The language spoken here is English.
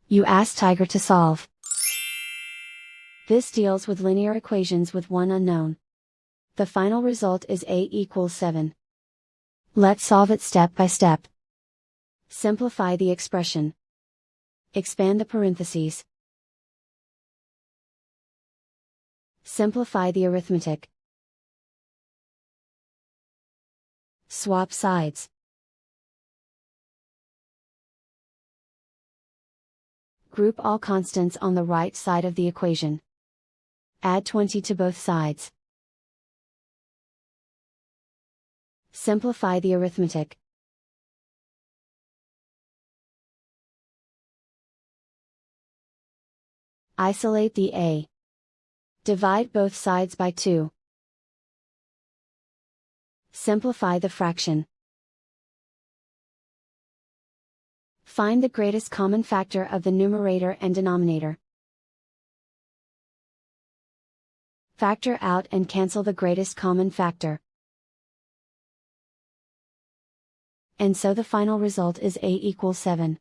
You ask Tiger to solve. This deals with linear equations with one unknown. The final result is a equals 7. Let's solve it step by step. Simplify the expression. Expand the parentheses. Simplify the arithmetic. Swap sides. Group all constants on the right side of the equation. Add 20 to both sides. Simplify the arithmetic. Isolate the a. Divide both sides by 2. Simplify the fraction. Find the greatest common factor of the numerator and denominator. Factor out and cancel the greatest common factor. And so the final result is a equals 7.